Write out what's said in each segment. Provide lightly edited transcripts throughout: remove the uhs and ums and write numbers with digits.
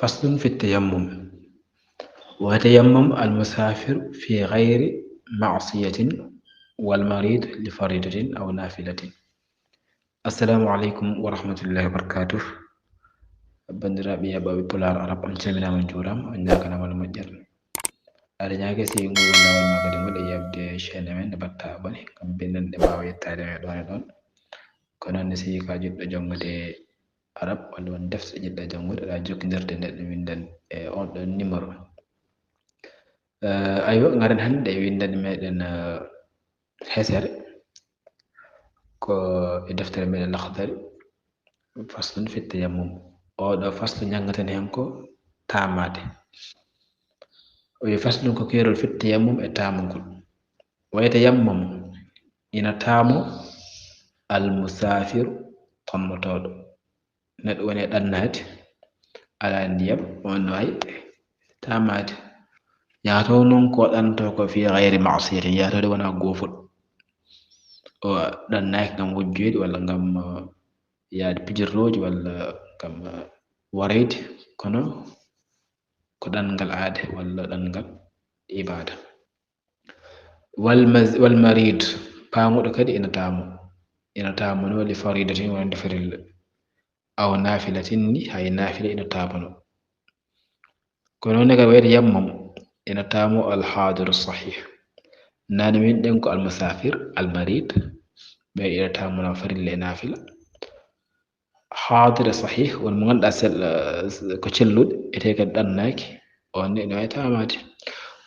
فصل في التيمم. ويتيمم المسافر في غير معصية والمريض لفريضة أو نافلة. السلام عليكم ورحمة الله وبركاته. bandiraɓe yaɓaɓe pular arab on calminama on juurama on ñaganama moƴƴere aɗa ñague si ngol lawol magade ngol e yabde chaine men nde batta abone kam bennanɗe mbawa yettade me ɗon e ɗon ko noonne si ka jiɗɗo jangude arab walla won defte jiɗɗa jangude aɗa jokkodirde neɗɗo windan e on ɗon numéro. aywa garen hannde e windande meɗen hesere ko e deftere meɗen lahdari faslun fi tayammum. oɗo faslu jangaten hen ko tamade. o wi faslun ko kerol fi tayammum e tamugol. wayatayammam ina taamo almusafiru tammotoɗo neɗɗo woni e ɗannade ala ndiyam on wawi tamade yato noon ko ɗanto ko fi gayri masiyatin yatode wona gofol o ɗannaki gam wujjoyde walla gam yaade pijirloji walla gam warayde kono ko ɗanngal aade walla ɗanngal ibada. wal marid pamuɗo kadi ina taamo no li faridatin wonde farilla aw nafilatin ni hay nafila ina tamono kono noon kadi wayde yammam ina taamo alhadiru sahih. nane min ɗen ko almusafir almarid ɓe ina tamono farilla e nafila. hadir sahih won mo ganduɗa ko celluɗo ete kadi ɗannaki on ene wawi tamade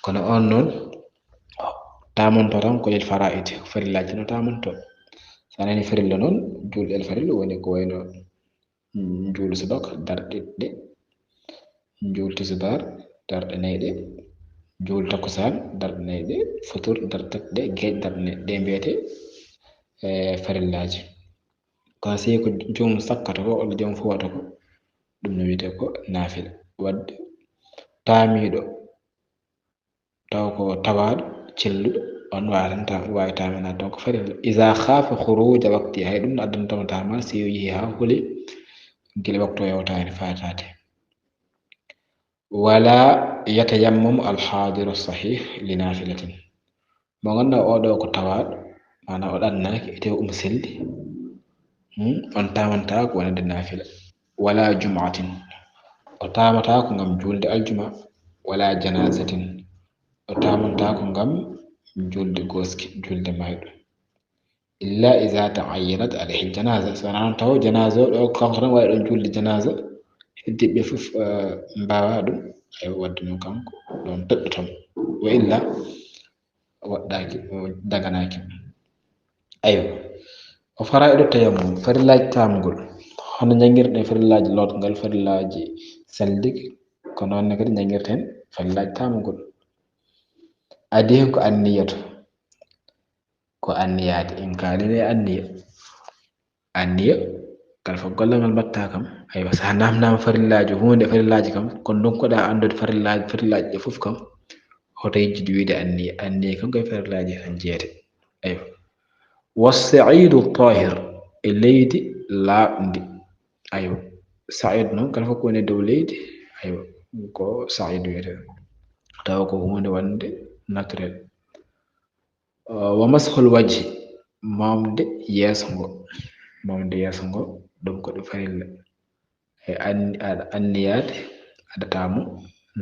kono on noon tamonto tan ko lel fara'id farillaji no tamonto sa nani farilla noon julɗe el farilla woni ko wayno juul subaka darɗe ɗiɗi juul tisbar darɗe nayyi ɗe juul takkusan darɗe nayyi ɗe futur darɗe tati ɗe geeƴ darɗe nayyi ɗe mbiyete farillaji. kono si ko joomum sakkata ko walla joomum fuwata ko ɗum no wiyete ko nafila. wadde taamiɗo taw ko tawaɗo celluɗo on wawi taminade donc farilla isa khafa khuruja waqti hay ɗum no addantamo tamal si yeehi ha huuli guila waktu o yawtani fatade. wala yatayammamu alhadiru sahih li nafilatin mo ganduɗa oɗo ko tawaɗo manam o ɗannaki ete selli on tamantako wonande nafila. wala jum'atin o tamatako gam julde aljuma. wala janazatin o tamantako gam julde goski julde mayɗo illa iza ta'ayyanat alayhi janaza sonan taw janaza o ɗo kanko tan wawi ɗon julde janaza heddiɓe fof mbawa ɗum ay wadde no kanko ɗon toɗɗotomo wa illa waɗɗaki daganaki. aywa o fara'idu tayammum farillaji tamugol hono jangirɗen farillaji lotgal farillaji saldigue ko noonne kadi jangirten farillaji tamugol. adi hen ko anniyatu ko anniyade en kaline anniya kala fo gollal ngal mbatta kam aywa sa namnama farillaji hunde farillaji kam kono donkoɗa andude farillaji ɗe foof kam hoto yejjude wiide anniya kam koye farillaji tan jeete. aywa wasaidu tahir e leydi laaɓdi. aywa said noon kala fof ko woni dow leydi aywa ko said wiyete tawa ko hunde wonde naturel. wa mashul wajhi mamde yeeso ngo ɗum ko ɗum farilla e anniyade aɗa tamo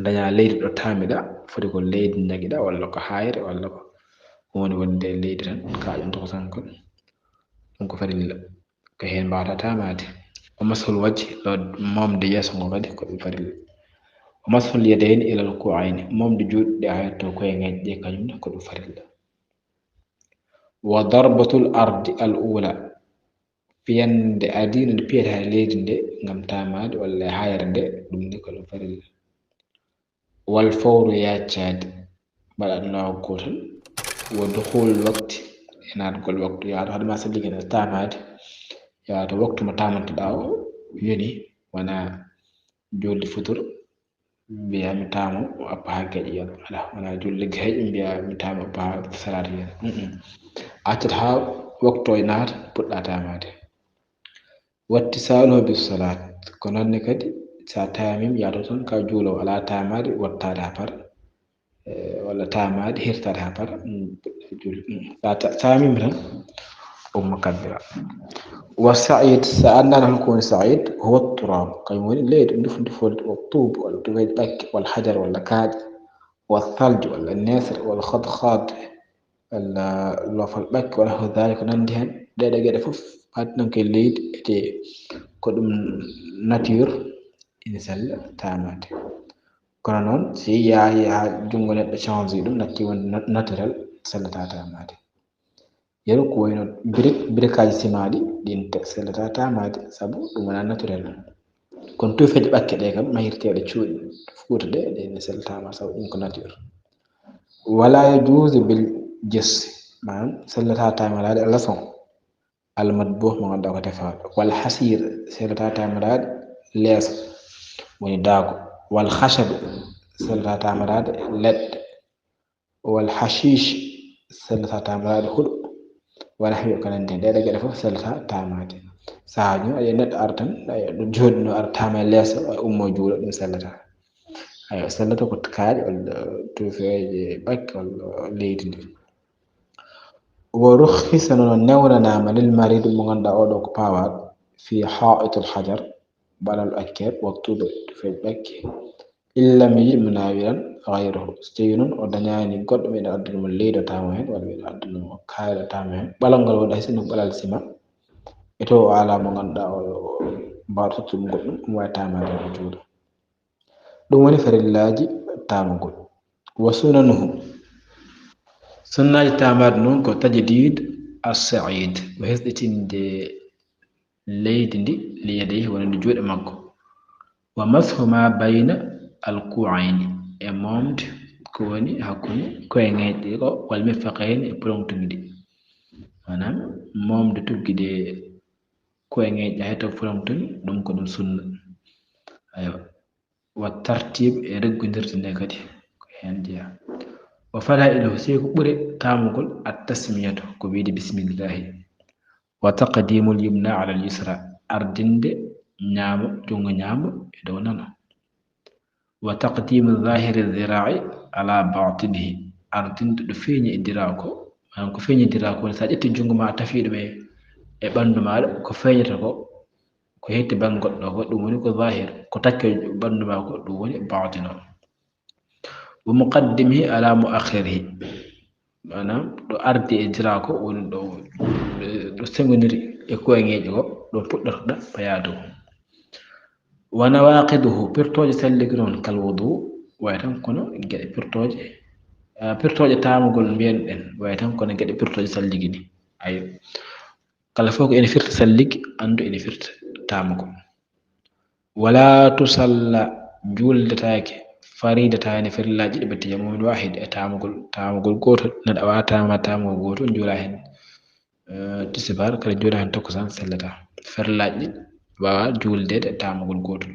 daña leydi ɗo tamiɗa foti ko leydi jaguiɗa walla ko hayre walla ko hunde wonde leydi tan kaƴon toko tan kon ɗum ko farilla ko hen mbawata tamade. wa mashul wajhi ɗo mamde yeeso ngo kadi ko ɗum farilla. wa mashul yadayni ilal ku'ayni mamde juɗɗe ha yetto koye ŋeƴƴe ɗe kañumne ko ɗum farilla. wa darbatul ardi al ula fiyande adino nde piyata ha leydi nde gam tamade walla hayre nde ɗum ni ko ɗum farilla. wal fawru yaccade mbaɗa ɗum lawol gotal. wa dukhulul waqti e natgol waktu yato hadema salligue ne tamade yato waktu mo tamanteɗa o yoni wona julde futur mbiya mi tamo o appa ha gueƴƴam ala wona julde gueƴe mbiya mi tamo appa ha salade yen accata ha waktu o naata puɗɗa tamade. wattisaluhu bis salat ko nonne kadi sa tamim yato ton ka juulo ala tamade wattade ha par walla tamade hirtade ha par tamim tan mukabbira والسعيد سألنا له يكون سعيد هو التراب قيمون الليل ندف ندف والطوب والبك والحجر والكاد والثلج والنسر والخضخاض lo fal ɓakki wala ko dali ko nandi hen ɗeɗe geɗe fof hatnanke leydi ete ko ɗum nature ina sella tamade kono noon si yahi ha jungo neɗɗo change ɗum natti wonde naturel sellata tamade yeru ko wayno briqueaji simaɗi ɗin sellata tamade saabu ɗum wona naturel kono tufeje ɓakke ɗe kam mahirteɗe cuuɗi fuuta ɗe ɗe sellatama saabu ɗum ko nature wala yajuzu bil jesse manam sellata tamirade e leçon almadbuh mo ganduɗa ko tefaɗo wal hasir sellata tamirade leeso woni daago wal hashabe sellata tamirade leɗɗe wal hashish sellata tamirade huuɗo wala heeɓi ko nandi hen ɗeɗe geɗe fof sellata tamade sahaji ayi neɗɗo ara tan ɗo jooɗi no ara tama e leeso ummo juuɗo ɗum sellata ayo sellata ko kaaƴe walla tufeje ɓakke walla leydi ndi wo rukhisa nono newranama lil marid mo ganduɗa oɗo ko pawaɗo fi haitul hajar balal akker wa tuba tufeje ɓakke illam yajid munawiran gayruhu so tawi noon o dañani goɗɗo ɓeɗa adduna mo leydi o tama hen walla ɓeɗa adduna mo kaari o tama hen ɓalal ngal woni hay sinno ɓalal sima e to o ala mo ganduɗa o mbaɗo tottude goɗɗum omo wawi tamade o juuɗo ɗum woni farillaji tamugol wa sunanuhu sunnaji tamade noon ko tajdid as-sa'id o hesɗitinde leydi ndi li yadayhi wonande juuɗe makko wa mashu ma bayna al-ku'ayni e momde ko woni hakkude koyeŋeje ɗi ko wal mirfaqayni e polontugi ɗi manam momde tugguide koyeŋeje hay taw polontugi ɗum ko ɗum sunna aywa wa tartib e reggodirde nde kadi ko hen jeeya wa fada'iluhu sey ko ɓuri tamugol at tasmiyatu ko wiide bisimillahi wa taqdimul yumna ala al yusra ardinde ñaamo jungo ñaamo e dow nano wa taqdimu zahiri dhira'i ala batinihi ardinde ɗo feeñi e dira ko manam ko feeñi dira ko sa ƴetti jungo ma tafi ɗum e ɓandu maɗa ko feeñata ko ko hetti bangoɗɗo ɗo ko ɗum woni ko zahir ko takke ɓandu ma ko ɗum woni batin o wa muqaddimihi ala muakhirihi manam ɗo ardi e dira ko woni ɗo segoniri e koyeŋeje ko ɗo puɗɗortoɗa paya dow wa nawaqiduhu pirtoje salligi noon kal wudu way tan kono geɗe pirtoje tamugol mbiyen ɗen way tan kono geɗe pirtoje salligi ni ayo kala fof ko ene firta salligi andu ene firta tamugo wala tusalla juldetake faridatani farillaji ɗi ɓetti jamumin wahid e tamugol gotol neɗɗo awa tamugol gotol juula hen tisibar kala juula hen takkusan sellata farillaji ɗi wawa juldede e tamugol gotol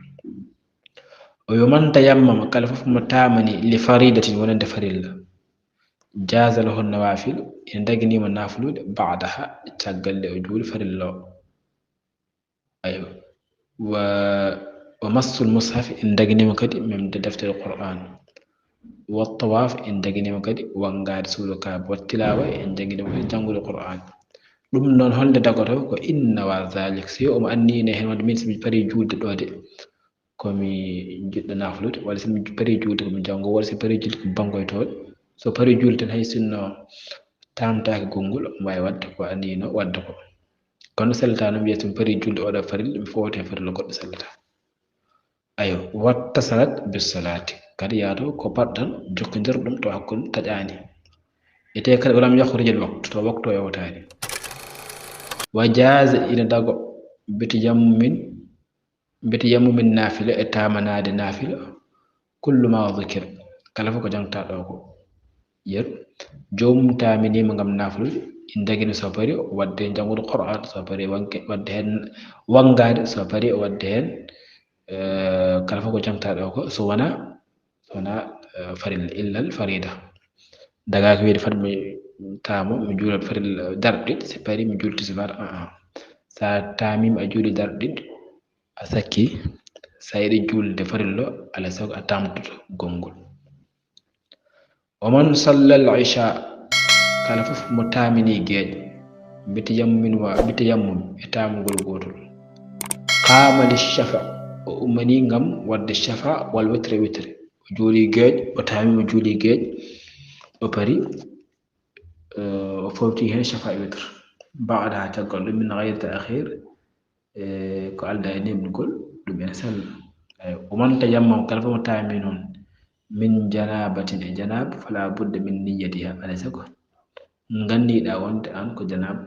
o yo man tayammama kala fof mo tamani li faridatin wonande farilla jaza lahu nawafilu ene daginimo nafulude ba'daha caggal nde o juuli farilla o ayo wa massul mushafi en daginima kadi memde deftere qur'an wa tawaf en daginima kadi wangade suudu kaaba wa tilawa en daginima kadi jangude qur'an ɗum noon holde dagoto ko inna wa zalik si omo annine hen wonde min somi pari julde ɗo de komi jiɗɗo naflude walla somi pari julde komi jango walla somi pari julde komi bangoytoɗo so pari julde tan hay sinno tamtake gongol omo wawi wadde ko annino wadde ko kono sellata no wiya somi pari julde oɗo farilla mi fowte hen farilla goɗɗo sellata ayo watta salat bis salati kadi yaato ko baɗɗo tan jokkodir ɗum to hakkude taƴani ete kadi walam yahrujal waktu to waktu o yawtani wa jaza ina dago beti yammumin nafila e tamanade nafila kullu ma dhukir kala fof ko jangta ɗo ko yeru jomum taminima gam naflude in dagini so pari o wadde jangude qur'an so pari wadde hen wangade so pari o wadde hen kala fof ko jangta ɗo ko so wona farilla illal farida daga ko wiide fatmi tamo mi juula farilla darɗe ɗiɗi si pari mi julti sibar sa tamima a juuli darɗe ɗiɗi a sakki sayɗi julde farillo ala sago a tamtuto gongol waman salla al isha kala fof mo tamini geeƴo bitayammum e tamugol gotol qama lishafa o ummani ngam wadde shafa wal witre o juuli geeƴ o tamimo juuli geeƴ o pari o fawti hen shafa e witre baada caggal ɗum min gayri ta'khir ko alda e nemɗugol ɗum ene sella o man tayammam kala fof mo tami noon min janabatin e janaba fala budda min niyyatiha alay sago gandiɗa wonde an ko janaba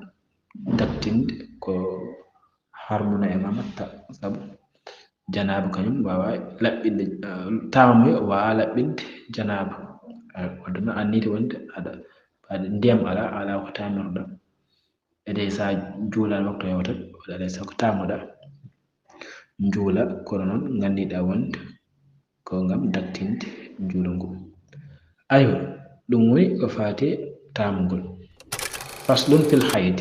daktinde ko harmuna e mamatta sabu janaba kañum wawa laɓɓinde tamamuya o wawa laɓɓinde janaba wadde noon anniti wonde aɗa ndiyam ala ko tamirɗa ede sa juulani waktu hewtat waɗa alay sago tamoɗa juula kono noon gandiɗa wonde ko ngam daktinde juulo ngu aywa ɗum woni ko fati tamugol faslun fil hayd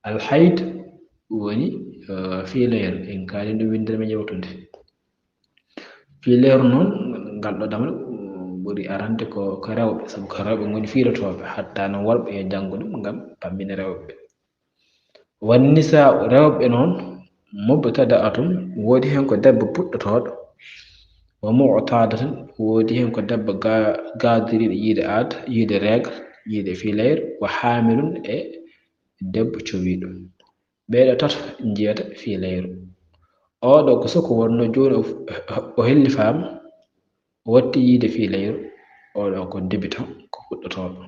al hayd woni fiileer en kaali ɗum windere men yewtude fiileer noon ngal ɗo damal ɓuri arande ko rewɓe sabu ko rewɓe ngoni fiilotoɓe hatta no worɓe e janngo ɗum ngam pammina rewɓe wannisa rewɓe noon mubtada atum woodi hen ko debbo puɗɗotoɗo wa mu'tadatan woodi hen ko debbo gadiriɗo yiide règle yiide fiileer wa hamilun e debbo cowiɗo ɓeeɗo tato jiyata fiileyru oɗo ko soko wonno joni o helli faama o watti yiide fiileyru oɗo ko débutant ko puɗɗotoɗo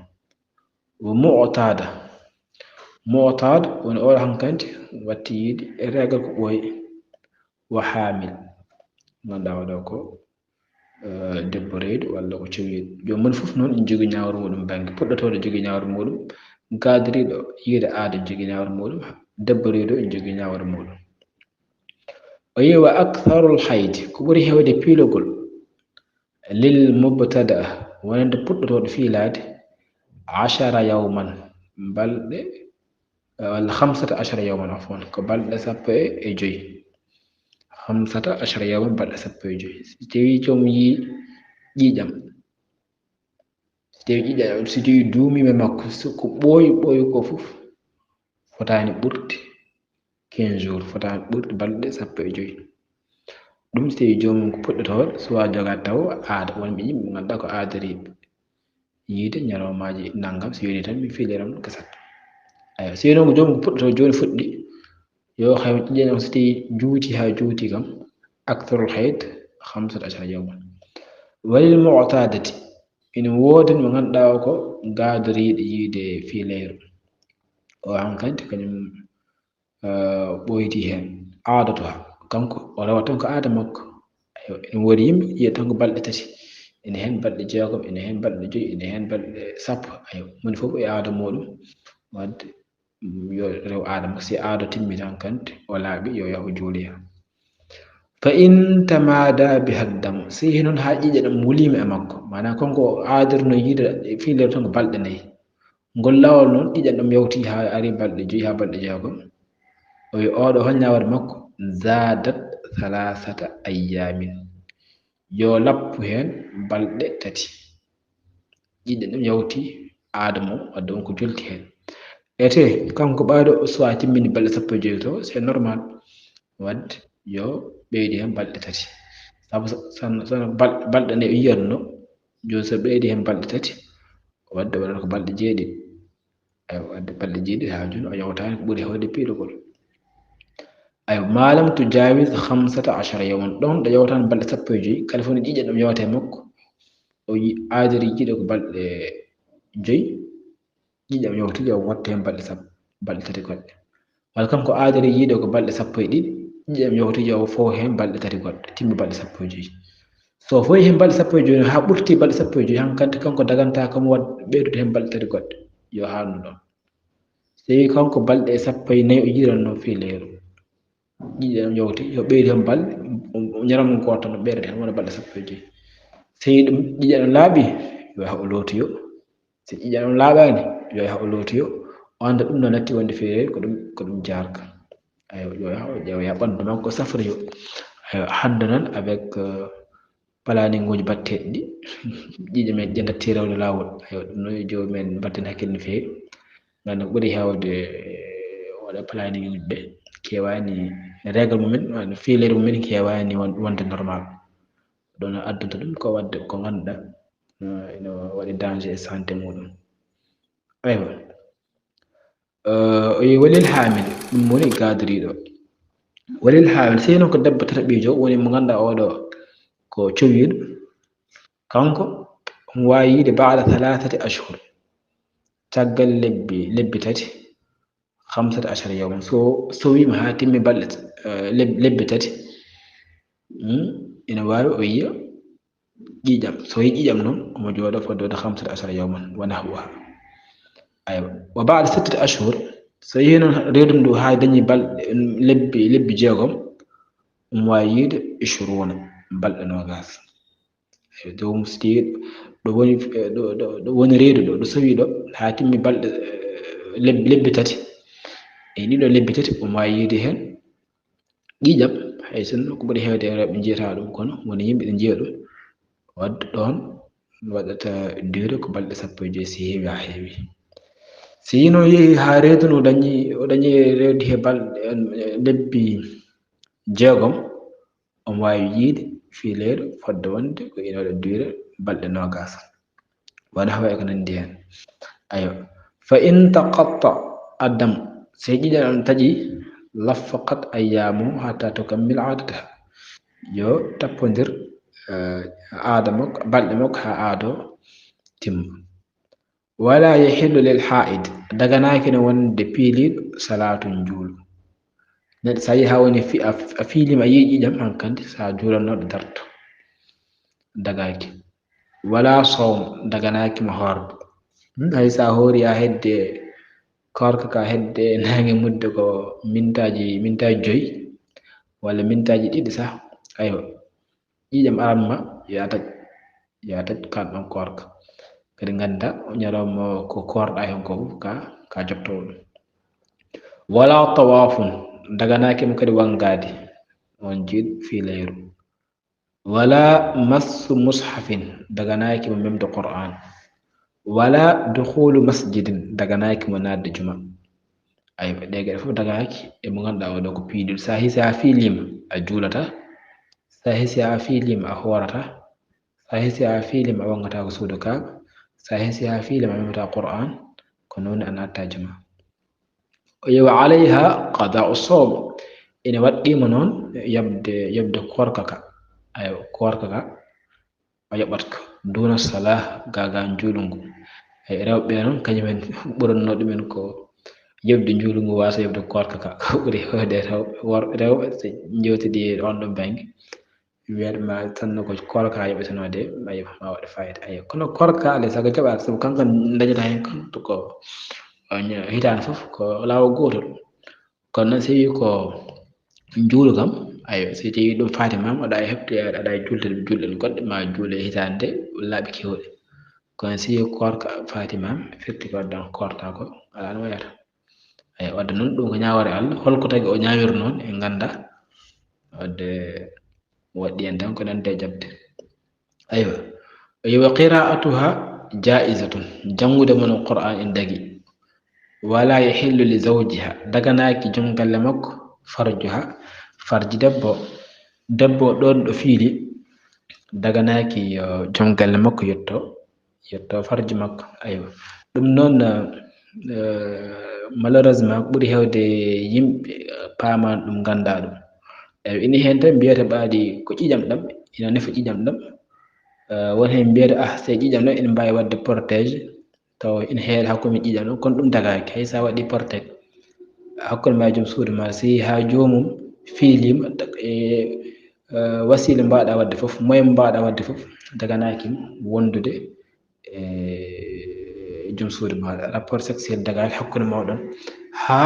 mu'tada woni oɗo hankkandi watti yiide règle ko ɓooyi wa hamil ganduɗa oɗo ko debbo reedu walla ko cowiɗo jomum fof noon ene jogui ñawre muɗum banggue puɗɗotoɗo jogui ñawre muɗum gadiriɗo yiide aada jogui ñawre muɗum debbo reedu ene jogui ñawre muɗum o yi wa aktharul haydi ko ɓuri hewde piilogol lil mubtada wonande puɗɗotoɗo fiilade 10 yawman balɗe walla 15 yawman afwan ko balɗe 15 15 yawman balɗe 15 so tawi joom yi ƴiƴam so tawi duumima makko ko ɓooyi ko fof fotani ɓurde 15 jours fotani ɓurde balɗe 15 ɗum so tawi joomum ko puɗɗotoɗo suwa joga taw aada wonɓe yimɓe ɓe ganduɗa ko aadariɓe yiide ñalawmaji naggam so yoni tan mi fiiliram gasat aywa so yoni ko joomum ko puɗɗotoɗo joni fuɗɗi yo hay ƴiƴam so tawi juuti ha juuti kam aktharul hayd 15 yawman walil mu'tadati ina woodi mo ganduɗa ko gadoriɗo yiide fiileyru o hankkadi kañum ɓoyti hen aadatoha kanko o rewa tan ko aada makko ene woodi yimɓe yiya tan ko balɗe 3 ene hen balɗe 6 ene hen balɗe 5 ene hen balɗe 10 moni fof e aada muɗum wadde yo rew aada makko si aada timmi tan hankkandi o laaɓi yo yahu juuloya fa in tamada biha damu si yehi noon ha ƴiƴe ɗam wulima e makko mana konko aadirno yiide fiileru tan ko balɗe 4 ngol lawol noon ƴiƴam ɗam yawti ha ari balɗe 5 ha balɗe 6 o wi oɗo hol ñawre makko zadat 3 ayyamin yo lappu hen balɗe 3 ƴiƴam ɗam yawti aada mum wadde wonko jolti hen ete kanko ɓaɗo soit timmini balɗe 15 to c'est normal wadde yo ɓeydi hen balɗe 3 sabu sono balɗe 4 yiyatno joni so ɓeydi hen balɗe 3 wadde waɗata ko balɗe 7 wadde balɗe 7 ha joni o yawtani ko ɓuuri hewde piilogol malam to jawis 15 yawman ɗon ɗo yawtani balɗe 15 kala fof no ƴiƴam ɗam yawate makko o aadiri jiiɗe ko balɗe 5 ƴiƴam yawti yo watta hen balɗe 3 goɗɗe walla kanko aadiri yiide ko balɗe 12 ƴiƴam yawti yo fow hen balɗe 3 goɗɗe timmi balɗe 15 so foyi hen balɗe 15 ha ɓurti balɗe 15 hankkadi kanko daganta kamo ɓeydude hen balɗe 3 goɗɗe yo hannu ɗon so tawi kanko balɗe 14 o yiiranno fiileru ƴiƴam yawti yo ɓeydi hen balɗe ñalawma goto tan o ɓeydata hen wona balɗe 15 so ɗum ƴiƴam ɗam laaɓi yo yaha o lootoyo so ƴiƴam ɗam laaɓani yo yaha o lootoyo o anda ɗum no natti wonde feere ko ɗum jarka yo yaha o ƴeewoya ɓandu makko safroyo hadda noon avec planning uji batteɗi ɗi ƴiƴe men ƴe datti rewde lawol ɗum noon yo jomumen mbatten hakkille no fewi ngam ɓuuri hewde waɗa planning uji ɓe kewani règle mumen no fiilere mumen kewani wonde normal ɗon addanta ɗum ko wadde ko ganduɗa ino waɗi danger e santé muɗum aywa o wi walil hamil ɗum woni gadoriɗo walil hamil sey noon ko debbo tata ɓiijo woni mo ganduɗa oɗo ko cowiɗo kanko omo wawi yiide ba'da 3 ashhur caggal lebbi tati 15 yawman so wima ha timmi balɗe lebbi tati ina wawi o yiya ƴiƴam so yi ƴiƴam noon omo jooɗo fodde wonde 15 yawman wa nahwaha aywa wa ba'da 6 ashhur so yehi noon rewdum ndu ha dañi balɗe lebbi 6 omo wawi yiide 20 balɗe 20 jomum so tawi ɗo woni reedu ɗo sowi ɗo ha timmi balɗe lebbi tati e ɗiɗo lebbi tati omo wawi yiide hen ƴiƴam hay sinno ko ɓuri hewde e rewɓe jiyata ɗum kono woni yimɓe ɗe jiya ɗum wadde ɗon waɗata durée ko balɗe 15 so heewi ha heewi so yi noon yeehi ha reedu no o dañi rewde he balɗe lebbi 6 omo wawi yiide fiileru fodde wonde ko ina waɗa durée balɗe 20 wona hawa ko nandi hen aywa fa in taqatta addam so ƴiƴam ɗam taƴi laffaqat ayyamu hatta tukammila adataha yo tappodir aada makko balɗe makko ha aado timma wala yahillu lil ha'id daganaki no wonde piiliɗo salatun juulu neɗɗo sa yi ha woni a fiilima a yii ƴiƴam hankkandi sa juulannoɗo darto dagaki wala sawm daganaki mo hoordo hay sa hoori ha hedde korka ka hedde nange mudde ko mintaji 5 walla mintaji 2 sah aywa ƴiƴam aranma ya taj kanɗon korka kadi ganda ñalawma ko korɗa hen ko fof ka jottowo ɗum wala tawafun daganakimo kadi wangade on jiiɗo fiilayru wala massu mushafin daganakimo memde qur'an wala dukhulu masjidin daganakimo nadde juma aywa ɗe gueɗe fof dagaki emo ganduɗa oɗo ko piiɗiɗo sa hisi ha fiilima a juulata sa hisi ha fiilima a hoorata sa hisi ha fiilima a wangata ko suudu kaaba sa hisi ha fiilima a memata qur'an ko noon a natta juma o yewa alayha qada'u sawm ina waɗɗima noon yobde korka ka aywa korka ka o yoɓat ko duna salah gaga juulungu rewɓe noon kañumen ɓuranno ɗumen ko yobde juulungu wasa yobde korka ka ko ɓuuri hewde rewɓe so jewtidi on ɗon banggue wiyatma tanno ko korka yoɓetanode ma waɗa fayida aywa kono korka alay sago jaɓaka sabu kanko dañata hen kanto ko hitande foof ko lawol gotol kono noon so wi ko juulu kam aywa so tawi ɗum fatimama aɗa heɓde aɗa julde julɗe goɗɗe ma juule hitande laaɓi kewɗe kono si korka fatimama firti ko waddan korta ko ala no wayata aywa wadde noon ɗum ko ñawore Allah holko tagi o ñawiri noon en ganda wadde waɗɗi hen tan ko nande jabde aywa o yiwa qira'atuha jaizatun jangude mon qur'an en dagi wala yahillu li zawjiha daganaki joom galle makko farjuha farji debbo ɗon ɗo fiili daganaki joom galle makko yetto farji makko aywa ɗum noon malheureusement ɓuuri hewde yimɓe pamani ɗum ganda ɗum eyyi ini hen tan mbiyata ɓaadi ko ƴiƴam ɗam ina nafa ƴiƴam ɗam won hen mbiyata so ƴiƴam ɗam ina mbawi wadde protège taw ina heeɗa hakkude ƴiƴam ɗam kono ɗum dagaki hay sa waɗi protège hakkude ma joom suudu ma so yeehi ha jomum fiilima wasila mbawɗa wadde foof moyen mbawɗa wadde foof daganakimo wondude joom suudu maɗa rapport sexuel dagaki hakkude mawɗon ha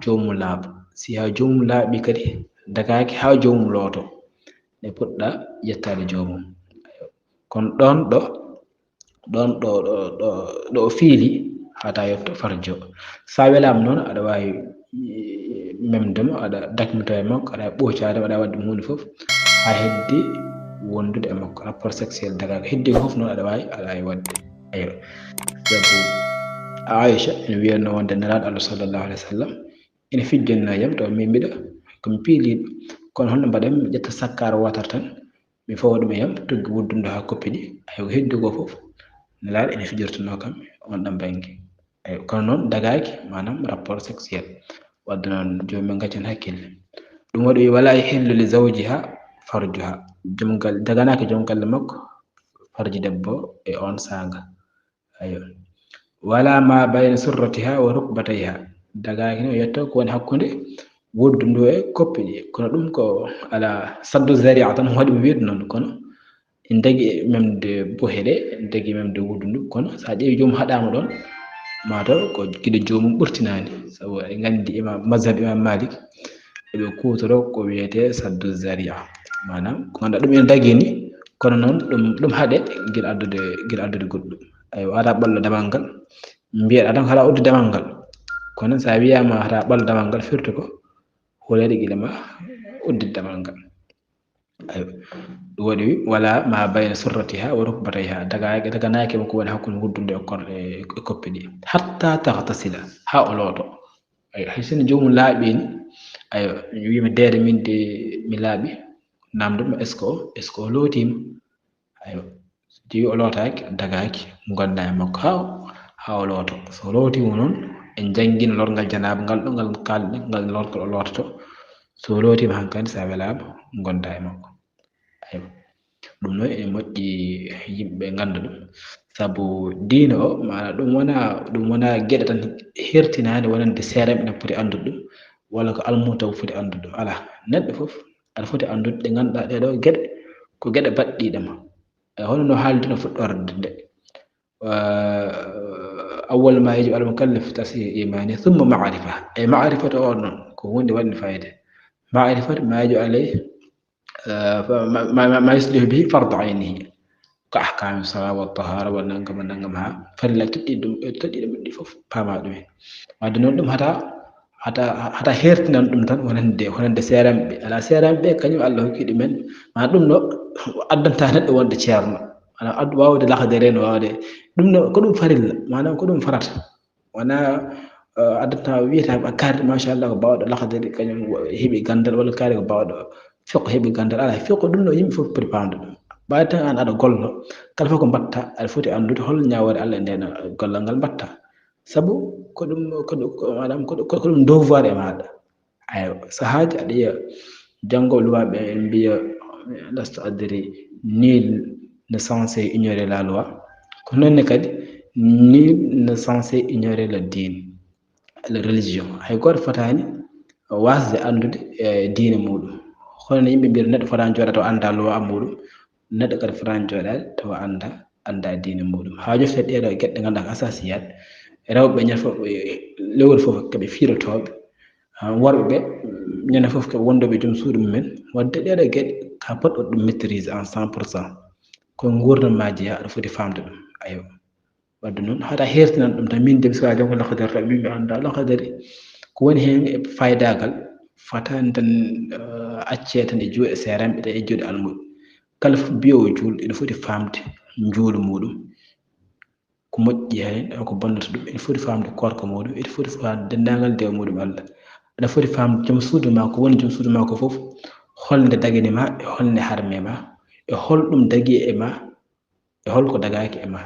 jomum laaɓa si ha jomum laaɓi kadi dagaki ha jomum looto ne puɗɗa yettade jomum kono ɗo o fiili hata yetto farjo sa welama noon aɗa wawi memdemo aɗa dakmito e makko aɗa ɓoccademo aɗa wadde ɗum hunde foof ha heddi wondude e makko rapport sexuel dagaga heddi ko fof noon aɗa wawi wadde ayo sabu Aisha ene wiyatno wonde nelaɗo Allah sallllahu alih wa sallam ene fijjonna yam taw min mbiɗa komi piiliɗo kono holno mbaɗanmi mi ƴetta sakkare wotere tan mi fawa ɗum e yam tuggi wuddude ha koppi ɗi ayo ko heddi ko fof nelaɗo ene fijirtuno kam on ɗon banggue ayo kono noon dagaki manam rapport sexuel wadde noon jomumen gaccen hakkille ɗum waɗi wala yahillu li zawjiha farjuha jomgal daganaki joom galle makko farji debbo e on saga ayo wala ma bayna surratiha wa rukbatayha dagaki no yetto ko woni hakkude woddu ndu e koppi ɗi kono ɗum ko ala saddu zaria tan waɗi mi wiide noon kono en dagui memde bohe ɗe en dagui memde wuddu ndu kono sa ƴeewi joomum haɗama ɗon mataw ko guiɗo jomum ɓurtinani sabu e gandi mazhab imam Malik eɓe kutoro ko wiyete saddu zaria manam ko ganduɗa ɗum ene dagui ni kono noon ɗum haaɗe guila addude goɗɗum ayo hata ɓalla damal ngal mbiyeɗa tan hata uddu damal ngal kono sa wiyama hata ɓalla damal ngal firti ko hulede guila ma uddide damal ngal ayo ɗum waɗi wala ma bayna surratiha wa rukbatayha daganaki ko woni hakkude wuddude e koppi ɗi hatta tahtasila ha o looto ayo hay sinno jomum laaɓini ayo wima deede min de mi laaɓi namdoma est ce que o lootima ayo so tawi o lootaki dagaki gonda e makko ha o looto so lootima noon en jangguino lorgal janaba ngal ɗo ngal kalɗen ngal lorgal o loototo so lootima hankkadi sa welama gonda e makko ayo ɗum noon ene moƴƴi yimɓeɓe ganda ɗum saabu diina o mana ɗum wona gueɗe tan hertinade wonande seeɗa ene poti andude ɗum walla ko almum taw foti andude ɗum ala neɗɗo foof aɗa foti andude ɗe ganduɗa ɗeɗo gueɗe ko gueɗe baɗɗiɗema hono haaldino fuɗɗorde nde awwal ma yajibu al mukallaf tasih imani thumma ma'rifa ay ma'rifatu o noon ko hunde waɗde fayida ma'rifatu ma yajibu alayhi ma yuslihu bihi fardu aynihi ko ahkami salat wa tahara wa nangam ha farilla toɗɗiɗe ɗi fof pama ɗumen wadde noon ɗum hata hertinan ɗum tan wonande seeranɓe ala seeranɓe kañum Allah hokki ɗumen mana ɗum no addanta neɗɗo wonde ceerno mana wawde lahdere no wawde ɗum no ko ɗum farilla manam ko ɗum farata wona addanta wiyata karde machallah ko bawɗo lahdere kañum heeɓi gandal walla kaari ko bawɗo fiqh heeɓi gandal ala fiqh ɗum no yimɓe fof poti famde ɗum ɓawi tan an aɗa gollo kala fof ko mbatta aɗa foti andude hol ñawore Allah e nden gollal ngal mbatta sabu ko ɗum devoir e maɗa ayo sahaji aɗa yiya janggoɓe luwaɓe en mbiya lastu adri nul ne censé ignorer la loi ko nonne kadi nul ne censé ignorer le dine la religion hay goto fotani wasde andude e diine muɗum hono yimɓe mbiyata neɗɗo fotani jooɗa taw anda loi muɗum neɗɗo kadi fotani jooɗade tawa anda diine muɗum ha jofte ɗeɗo gueɗe ɗe ganduɗa ko asasiyat rewɓe ñande fof lewru fof koɓe fiirotoɓe worɓeɓe ñande fof koɓe wondoɓe joom suudu mumen wadde ɗeɗo gueɗe ka poɗɗo ɗum maîtrise en 100% koye gurdam ma jeeya aɗa foti famde ɗum ayo wadde noon hata hertinan ɗum tan min de mi suwa janggo lahdere tan min mi anda lahdere ko woni hen e faydagal fatani tan acce tan e juuɗe seeranɓe tan e juuɗe almuɓe kala fof mbiyowo julɗo ene foti famde juulu muɗum ko moƴƴi hen ko bonnata ɗum ene foti famde korka muɗum ene foti famde dendagal dewa muɗum Allah aɗa foti famde joom suudu ma ko woni joom suudu ma ko fof holnde daganima e holnde harme ma e holɗum dagui e ma e holko dagaki e ma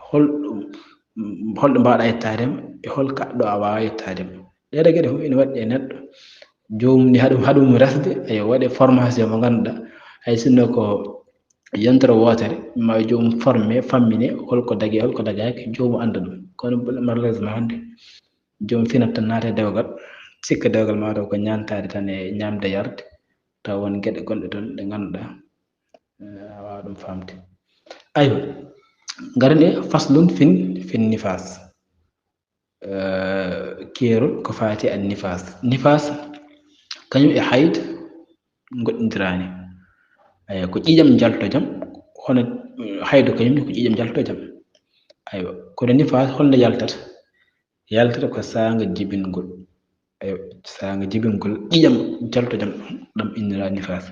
holɗo mbawɗa yettadema e hol kaɗɗo a wawa yettadema ɗeɗo gueɗe fof ene waɗɗi e neɗɗo jomum ni haɗum resde ayo waɗe formation mo ganduɗa hay sinno ko yontere wotere ma jomum formé fammine holko dagui holko dagaki jomum anda ɗum kono malheureusement hande jomum finata tan naata e dewgal sikka dewgal mataw ko ñantade tan e ñamde yarde taw won gueɗe gonɗe toon ɗe ganduɗa a wawa ɗum famde aywa garen e faslun fin nifas keerol ko fati an nifas kañum e hayd goɗɗodirani ko ƴiƴam jaltojam hono haydo kañumne ko ƴiƴam jaltojam aywa kono nifas holno yaltata ko sanga jibingol ayo sanga jibingol ƴiƴam jaltojam ɗam innira nifas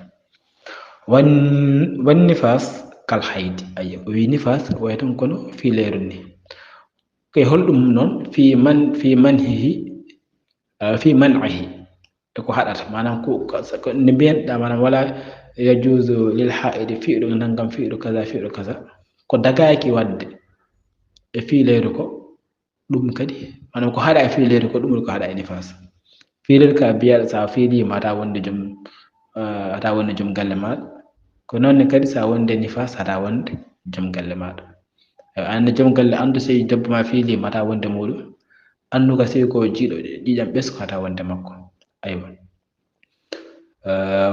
والنفاس كالحيض أي ونفاس ويتم كنو في ليرني كي هولدم نون في منهه في منعه ko haɗata manam ko ne mbiyanɗa manam wala yajuzu lil haidi fi'lu nangam fi'lu kaza ko dagaki wadde e fiileeru ko ɗum kadi manam ko haɗa e fiileeru ko ɗum ko haɗa e nifas fiileeru ka biyaɗa sa fiilima ata wonde joom galle maɗa ko noonne kadi sa wonde nifas ata wonde joom galle maɗa ande joom galle andu sey debbo ma fiilima ata wonde muɗum anduga sey ko jiiɗo ƴiƴam ɓesko ata wonde makko aywa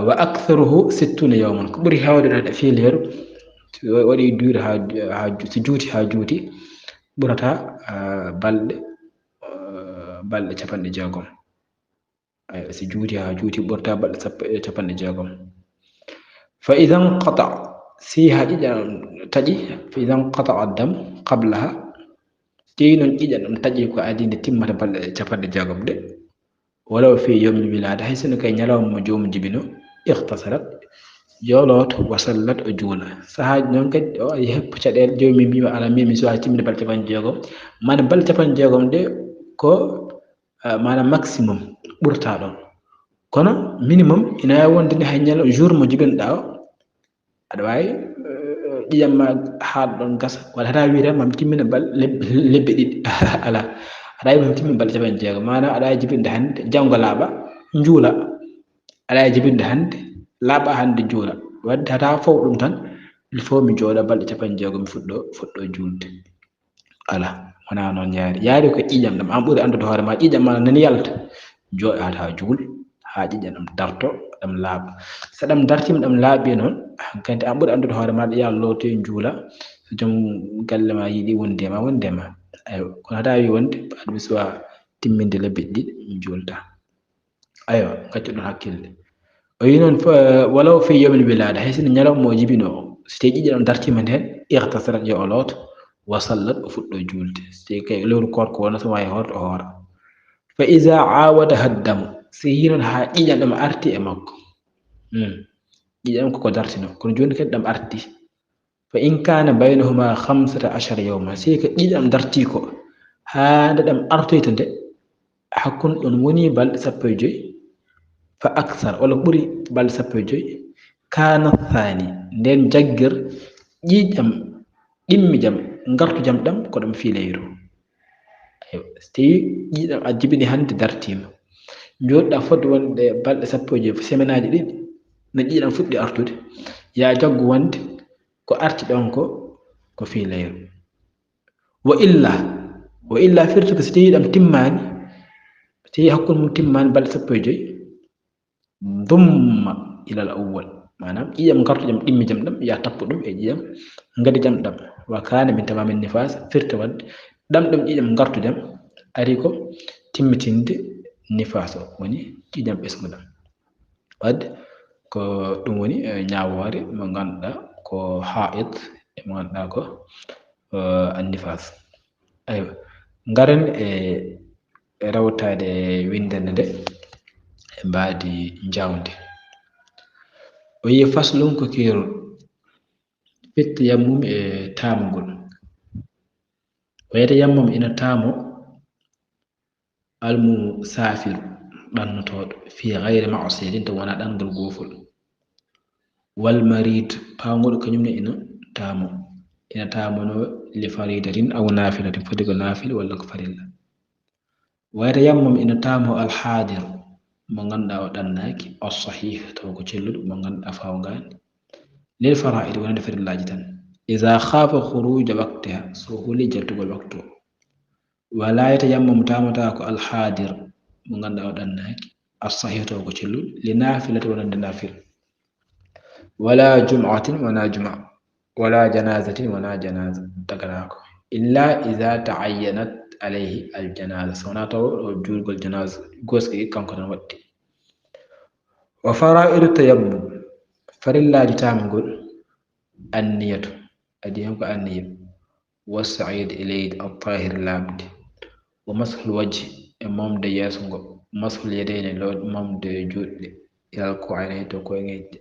wa aktharuhu 60 yawman ko ɓuri hewde ɗon e fiileeru waɗi duure so juuti ha juuti ɓurata balɗe capanɗe jeegom so juuti ha juuti ɓurata balɗe capanɗe jeegom fa ida nqata si ha ƴiƴam taƴi fa ida nqata addam qablaha tewi noon ƴiƴam ɗam taƴi ko adi nde timmata balɗe capanɗe jeegom ɗe walaw fi yawmi wilada hay sono kay ñalawma jomum jibino ihtasarat joloto wasallat o juula sahaji noon kadi o heppu caɗele jomum mbima ala mimi so timmide balɗe capanɗe jeegom mana balɗe capanɗe jeegom ɗe ko mana maximum ɓurta ɗon kono minimum ina wonde ni hay ñalo jour mo jibinoɗa o aɗa wawi ƴiƴam ma haaɗa ɗon gasa walla hata wiide mami timmina lebbe ɗiɗi ala aɗa wi mami timmina balɗe capanɗe jeegom manam aɗa wawi jibinde hannde janngo laaɓa juula aɗa wawi jibinde hannde laaɓa hannde juula wadde hata fof ɗum tan il faut mi jooɗa balɗe capanɗe jeegom mi fuɗɗo juulde ala wona noon yaari ko ƴiƴam ɗam an ɓuuri andude hoore ma ƴiƴam ma nani yalta jooɗa ha juul ha ƴiƴam ɗam darto ɗam laaɓa so ɗam dartima ɗam laaɓi noon hankkadi an ɓuuri andude hoore maɗa ya looto juula so joom galle ma yiiɗi wondema aywa kono hata wi wonde aɗa suwa timminde lebbe ɗiɗi mi juulta aywa gaccu ɗon hakkille o wi noon walaw fi yawmil wilada hay sono ñalawma o jibino so tawi ƴiƴam ɗam dartima nden ihtasarat yo o looto wa sallat o fuɗɗo juulde so tawi kay lewru koor ko wonata wawi hoorde o hoora fa ida awada haddamu so yi noon ha ƴiƴam ɗam arti e makko ƴiƴam koko dartino kono joni kadi ɗam arti fa in kana baynahuma 15 yawma si ko ƴiƴam darti ko haade ɗam artoyta nde hakkunde ɗon woni balɗe 15 fa aksar walla ɓuri balɗe 15 kana thani nden jaggir ƴiƴam ɗimmi jam ngartu jam ɗam ko ɗam fiileyru so tawi ƴiƴam a jibini hannde dartima jooɗɗa fodde wonde balɗe 15 semaine aji ɗiɗi no ƴiƴam fuɗɗi artude ya jaggu wonde ko arti ɗon ko fiileyru wa illa firti ko so tawi ɗam timmani so tawi hakkude mum timmani balɗe 15 dumma ilal awwal manam ƴiƴam gartu jam ɗimmi jam ɗam ya tappu ɗum e ƴiƴam ngadi jam ɗam wa kana min tamamin nifas firti wadde ɗam ɗam ƴiƴam gartu jam ari ko timmitinde nifas o woni ƴiƴam ɓesgu ɗam wadde ko ɗum woni ñawore mo ganduɗa ko haid e mo ganduɗa ko annifas aywa garen e rawtade windande nde e mbaadi jawdi o yi faslum ko kirol fitta yammum e tamugol o yiyata yammum ina taamo almu safiru ɗannotoɗo fi gayre masiyatin to wona ɗangal gofol wal marid pamuɗo kañumne ina tamono li faridatin aw nafilatin foti ko nafila walla ko farilla wayata yammum ina taamo alhadir mo ganduɗa o ɗannaki assahih taw ko celluɗo mo ganduɗa fawgani lil fara'id wonande farillaji tan iza khafa khuruja waqtiha so huli jaltugol waktu wala yatayammum tamata ko alhadir mo ganduɗa o ɗannaki assahih taw ko celluɗo li nafilati wonande nafila wala jum'atin wana juma wala janazatin wana janaza taganako illa iza ta'ayyanat alayhi aljanaza sona taw julgol janaza goski kanko tan waɗi wa fara'idu tayammum farillaji tamugol anniyatu adi hen ko anniya wasa'id ilayhi at-tahir lamde wa mashul wajhi e momde yeso ngo mashul yadayni momde juɗɗe ilal ko ayne to koyŋejje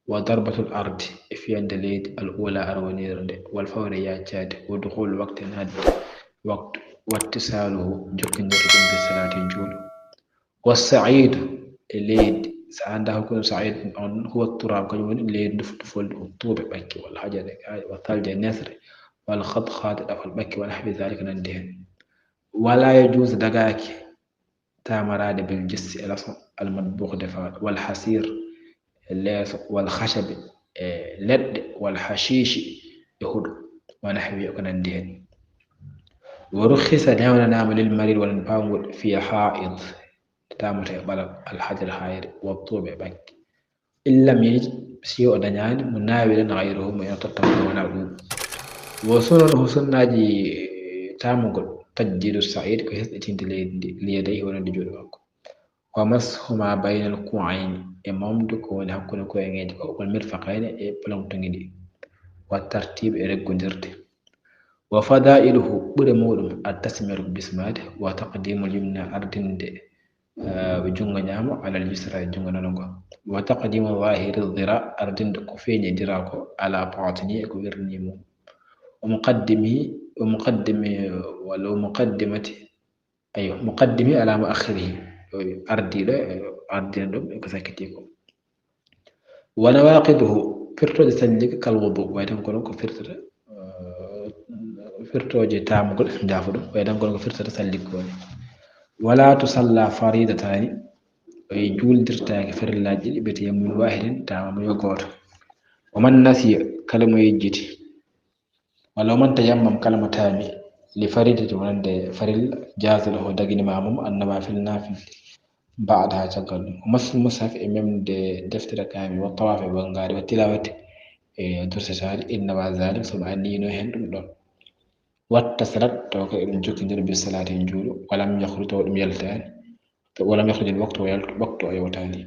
وضربة الأرض في الدليل الأولى أرونيرد والفوريات ودخول وقت الهد وقت واتصاله جكندر بصلاة الجول والسعيد ليد سعنده يكون سعيد هو التراب كجون ليد دفل طوب بكي والحجر والثلج النسر والخط خاطئ والبكي ونحو ذلك ننتهي ولا يجوز دقاك تامراد بالجس المطبوخ دفاع والحسير الليث والخشب لد والحشيش يهود ونحوه كنندهن ورخص لنا نعمل للمريض والنباول في حائض تامت بلد الحجر الحائر والطوب بك إن لم يجد سيء دنيان مناولا غيره من يتطبق ونعود وسننه سناجي تامغل تجديد السعيد كهس اتنت ليديه ونجود بك ومسح ما بين الكوعين إمام دكون هكون كوين يجب والمرفقين بلون تنجدي والترتيب إرق درت وفضائله برمول التسمير بسمات وتقديم اليمنى أردند بجنغ نعم على اليسرى جنغ ننغو وتقديم ظاهر الذراع أردند كفين دراكو على باطني كبرنيمو ومقدمي ولو مقدمة أيوه مقدمي على مؤخره أردي لا أردي لهم كسكتيكم ونواقضه فرتو سنجك كالوضوء ويدان كونو فرتو فرتو جي تامغل جافدو ويدان كونو فرتو سنجك ولا تصلى فريضتان ويجول درتاك فر اللاجل بيتي من واحد تامام يغوت ومن نسي كلمة يجيتي ولو من تيمم كلمة تامي لفريدة ونند فريل جاز له دغني مامم انما في النافل بعدها تقل ومس المصحف امام دفتر كامل والطواف بنغاري والتلاوة درس سال انما ذلك ثم اني نهن دون واتصلت توك ابن جوك ندير بالصلاة نجول ولم يخرج ودم يلتان ولم يخرج الوقت وقت يوتاني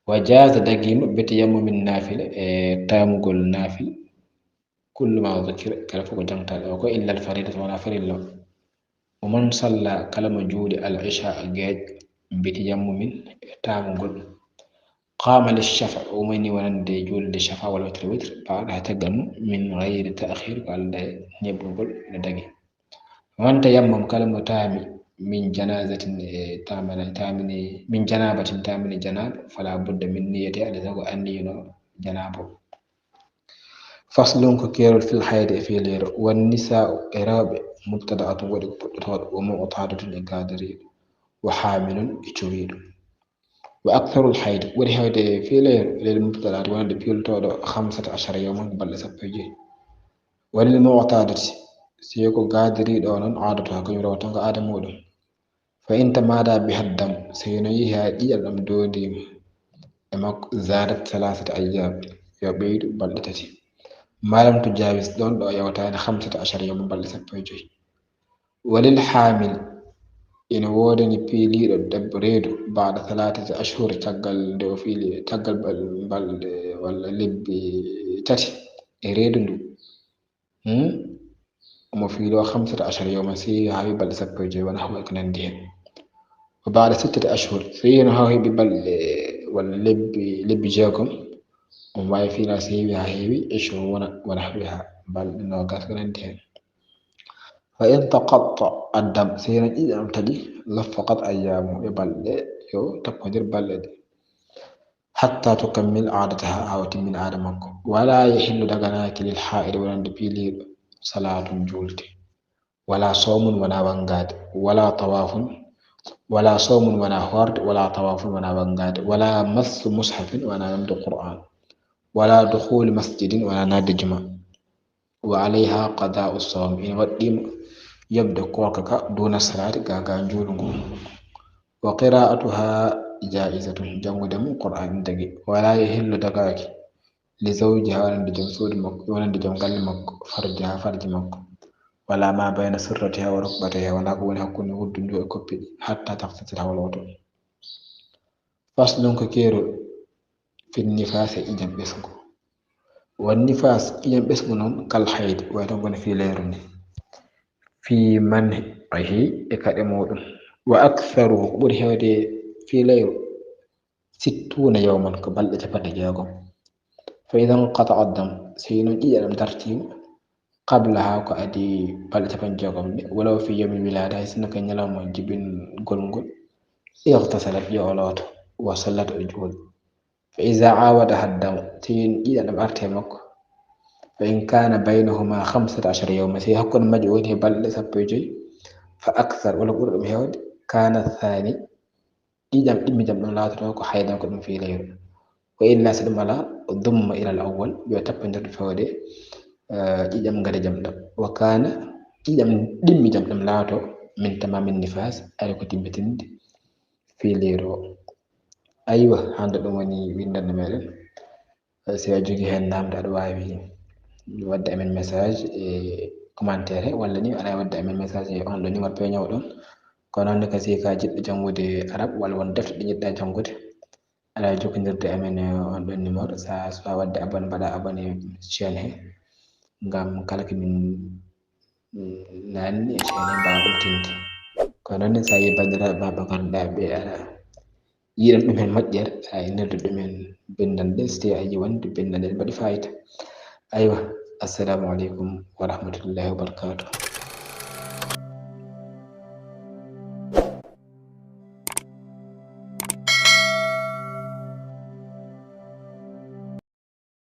وجاز دقيم بتيمم النافل تامغل نافل كل ما ذكر كلفه جنتال أو إلا الفريضة ولا فريضة ومن صلى كلام جود العشاء جاج بتيمم تامغل قام للشفع ومن ولد جود الشفع والوتر بعدها تقم من غير تأخير قال نبغل ندقي ومن تيمم كلمة تامي من جنازة تامن من جنابة تامن جناب فلا بد من نية على أن جنابه فصل كثير في الحياة في لير والنساء إراب مبتدأة ومعطادة إقادرين وحامل إجوير وأكثر الحيض والحيض في لير للمبتدأة وند بيول تودو 15 يوما بل سبجي وللمعطادة سيكو قادري دونن عادتها كي يروتن آدم ودم فإن تمادى بها الدم سينيها إيالم دودي أمك زادت 3 أيام يبيد بل تتي ما لم تجاوز دون يوتان 15 يوم بل سبجي وللحامل إن وودني بيلي دبريد بعد 3 أشهر تقل دو فيلي تقل بل ولا لبي تتي إريدندو وما في له 15 يوم سي هاي بل سبجي ونحو كنندين وبعد 6 أشهر فين هاي ببل ولا لبي جاكم وما في ناس هي هاي إيشو ونحوها بل إنه كثير انتهى فإن تقطع الدم سينا إذا امتدي لفقط أيامه يبل يو تقدر بلد حتى تكمل عادتها أو تمن عادمك ولا يحل دغناك للحائر ولن بيلي صلاة جولتي ولا صوم ولا بنغاد ولا طواف ولا صوم ولا فرد ولا طواف ولا بنغاد ولا مس مصحف ولا نمد قرآن ولا دخول مسجد ولا نادي جمع وعليها قضاء الصوم إن وديم يبدو كوكك دون صلاة غانجول وقراءتها جائزة جمع دم قرآن دقي ولا يهل دقاك لزوجها ولن دجم قلمك فرجها فرج مك ولا ما بين سرتها وركبتها ونقول هكون ود كوبي حتى تغتسل والوضوء فصل كثير في النفاس إجم بسكو والنفاس إجم بسكو نون كالحيض ويتنقل في ليرني في منه إكادمود وأكثره برهود في لير 60 يوما قبل تفرد جاكم فإذا انقطع الدم سينو إيجام ترتيب قبلها ko adi balɗe capan jeegom walaw fi yawmi wilada hay sinno ka ñalawma jibingol ngol اغتسلت يولوت وصلت الجول فإذا عاودها الدم تين إذا أرتمك فإن كان بينهما 15 يوما سيكون مجهوده بل سبيجي فأكثر ولا قرب هيود كان الثاني إذا إمي جمع لا تروك حيدا كن في ليل وإلا سلم لا ضم إلى الأول يتبن الفودي إذا من جمع وكان إذا إمي جمع لا من تمام النفاس أي كتب بتند في ليرو أيوة عند دوماني ويندن مالن سيجي هنام دعوة wadda amen message commentaire walla ni ala wadda amen message on ɗo numéro peñaw ɗon ko noon ka si ka jiɗɗo jangude arab walla won defte ɗi jiɗɗa jangude ala jokkodirde amen on ɗon numéro sa so wadde abonné mbaɗa abonné chaine he ngam kala komin nanni e chaine he mbawa ɗum tinde ko noon sa yi bandiraɓe ma ɓe ganduɗa ɓe ala yiɗan ɗum hen moƴƴere ay noddu ɗumen bindande so tawi a yi wonde bindande mbaɗi fayida aywa assalamu aleykum wa rahmatullahi wa barakatuh